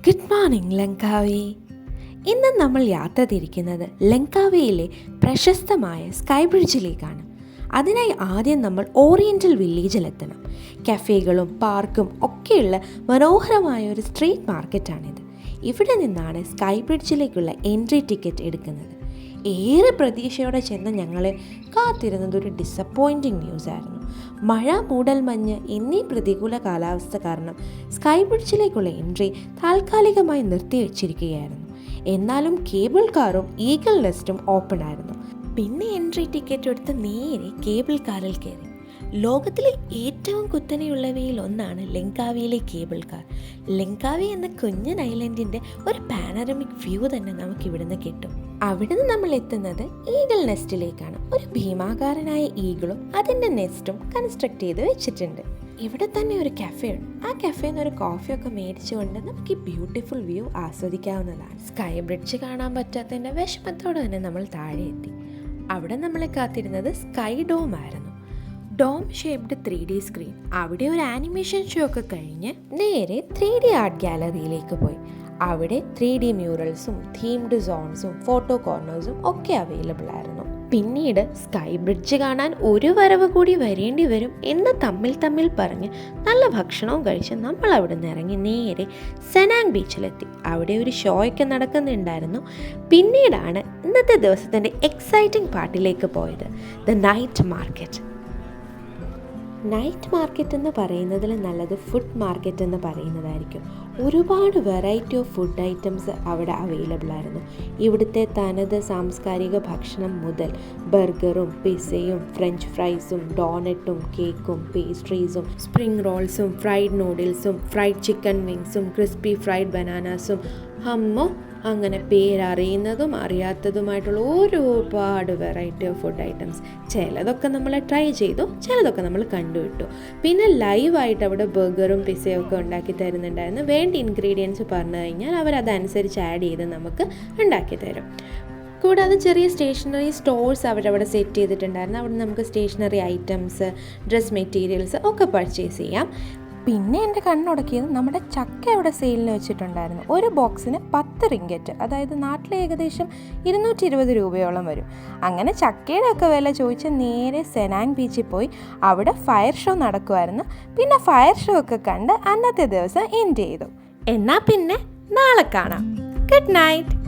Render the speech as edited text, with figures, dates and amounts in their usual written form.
Good morning Langkawi. ഇന്ന് നമ്മൾ യാത്ര തിരിക്കുന്നത് ലങ്കാവിയിലെ പ്രശസ്തമായ സ്കൈ ബ്രിഡ്ജിലേക്കാണ്. അതിനായി ആദ്യം നമ്മൾ ഓറിയൻ്റൽ വില്ലേജിലെത്തണം. കഫേകളും പാർക്കും ഒക്കെയുള്ള മനോഹരമായ ഒരു സ്ട്രീറ്റ് മാർക്കറ്റാണിത്. ഇവിടെ നിന്നാണ് സ്കൈ ബ്രിഡ്ജിലേക്കുള്ള എൻട്രി ടിക്കറ്റ് എടുക്കുന്നത്. ഏറെ പ്രതീക്ഷയോടെ ചെന്ന് ഞങ്ങളെ കാത്തിരുന്നത് ഒരു ഡിസപ്പോയിൻറ്റിംഗ് ന്യൂസായിരുന്നു. മഴ, മൂടൽമഞ്ഞ് എന്നീ പ്രതികൂല കാലാവസ്ഥ കാരണം സ്കൈ ബ്രിഡ്ജിലേക്കുള്ള എൻട്രി താൽക്കാലികമായി നിർത്തിവെച്ചിരിക്കുകയായിരുന്നു. എന്നാലും കേബിൾ കാറും ഈഗിൾ നെസ്റ്റും ഓപ്പൺ ആയിരുന്നു. പിന്നെ എൻട്രി ടിക്കറ്റ് എടുത്ത് നേരെ കേബിൾ കാറിൽ കയറി. ലോകത്തിലെ ഏറ്റവും കുത്തനെയുള്ളവയിൽ ഒന്നാണ് ലങ്കാവിയിലെ കേബിൾ കാർ. ലങ്കാവി എന്ന കുഞ്ഞൻ ഐലൻഡിൻ്റെ ഒരു പാനറമിക് വ്യൂ തന്നെ നമുക്ക് ഇവിടുന്ന് കിട്ടും. അവിടുന്ന് നമ്മൾ എത്തുന്നത് ഈഗിൾ നെസ്റ്റിലേക്കാണ്. ഒരു ഭീമാകാരനായ ഈഗിളും അതിൻ്റെ നെസ്റ്റും കൺസ്ട്രക്ട് ചെയ്ത് വെച്ചിട്ടുണ്ട്. ഇവിടെ തന്നെ ഒരു കഫേ ഉണ്ട്. ആ കഫേയിൽ നിന്ന് ഒരു കോഫിയൊക്കെ മേടിച്ചുകൊണ്ട് നമുക്ക് ഈ ബ്യൂട്ടിഫുൾ വ്യൂ ആസ്വദിക്കാവുന്നതാണ്. സ്കൈ ബ്രിഡ്ജ് കാണാൻ പറ്റാത്തതിൻ്റെ വിഷമത്തോടെ തന്നെ നമ്മൾ താഴെ എത്തി. അവിടെ നമ്മളെ കാത്തിരുന്നത് സ്കൈ ഡോം ആയിരുന്നു. Dome shaped 3D screen. അവിടെ ഒരു ആനിമേഷൻ ഷോ ഒക്കെ കഴിഞ്ഞ് നേരെ 3D ആർട്ട് ഗാലറിയിലേക്ക് പോയി. അവിടെ 3D മ്യൂറൽസും തീംഡ് സോൺസും ഫോട്ടോ കോർണേഴ്സും ഒക്കെ അവൈലബിൾ ആയിരുന്നു. പിന്നീട് സ്കൈ ബ്രിഡ്ജ് കാണാൻ ഒരു വരവ് കൂടി വരേണ്ടി വരും എന്ന് തമ്മിൽ പറഞ്ഞ് നല്ല ഭക്ഷണവും കഴിച്ച് നമ്മൾ അവിടെ നിന്ന് ഇറങ്ങി നേരെ സെനാങ് ബീച്ചിലെത്തി. അവിടെ ഒരു ഷോയൊക്കെ നടക്കുന്നുണ്ടായിരുന്നു. പിന്നീടാണ് ഇന്നത്തെ ദിവസത്തിൻ്റെ എക്സൈറ്റിംഗ് പാർട്ടിലേക്ക് പോയത്, the night market. Night market എന്ന് പറയുന്നതിൽ നല്ലത് ഫുഡ് മാർക്കറ്റ് എന്ന് പറയുന്നതായിരിക്കും. ഒരുപാട് വെറൈറ്റി ഓഫ് ഫുഡ് ഐറ്റംസ് അവിടെ അവൈലബിൾ ആയിരുന്നു. ഇവിടുത്തെ തനത് സാംസ്കാരിക ഭക്ഷണം മുതൽ ബർഗറും പിസയും ഫ്രഞ്ച് ഫ്രൈസും ഡോണറ്റും കേക്കും പേസ്ട്രീസും സ്പ്രിംഗ് റോൾസും ഫ്രൈഡ് നൂഡിൽസും ഫ്രൈഡ് ചിക്കൻ വിങ്സും ക്രിസ്പി ഫ്രൈഡ് ബനാനാസും അങ്ങനെ പേരറിയുന്നതും അറിയാത്തതുമായിട്ടുള്ള ഒരുപാട് വെറൈറ്റി ഓഫ് ഫുഡ് ഐറ്റംസ്. ചിലതൊക്കെ നമ്മൾ ട്രൈ ചെയ്തു, ചിലതൊക്കെ നമ്മൾ കണ്ടുവിട്ടു. പിന്നെ ലൈവായിട്ട് അവിടെ ബർഗറും പിസയും ഒക്കെ ഉണ്ടാക്കി തരുന്നുണ്ടായിരുന്നു. വേണ്ട ഇൻഗ്രീഡിയൻസ് പറഞ്ഞു കഴിഞ്ഞാൽ അവരതനുസരിച്ച് ആഡ് ചെയ്ത് നമുക്ക് ഉണ്ടാക്കി തരും. കൂടാതെ ചെറിയ സ്റ്റേഷനറി സ്റ്റോഴ്സ് അവരവിടെ സെറ്റ് ചെയ്തിട്ടുണ്ടായിരുന്നു. അവിടെ നമുക്ക് സ്റ്റേഷനറി ഐറ്റംസ്, ഡ്രസ് മെറ്റീരിയൽസ് ഒക്കെ പർച്ചേസ് ചെയ്യാം. പിന്നെ എൻ്റെ കണ്ണുടക്കിയത് നമ്മുടെ ചക്ക അവിടെ സെയിലിന് വെച്ചിട്ടുണ്ടായിരുന്നു. ഒരു ബോക്സിന് 10 റിങ്കറ്റ്, അതായത് നാട്ടിൽ ഏകദേശം 220 രൂപയോളം വരും. അങ്ങനെ ചക്കയുടെ ഒക്കെ വില ചോദിച്ച് നേരെ സെനാങ് ബീച്ചിൽ പോയി. അവിടെ ഫയർ ഷോ നടക്കുമായിരുന്നു. പിന്നെ ഫയർ ഷോ ഒക്കെ കണ്ട് അന്നത്തെ ദിവസം എൻഡ് ചെയ്തു. എന്നാൽ പിന്നെ നാളെ കാണാം. Good night.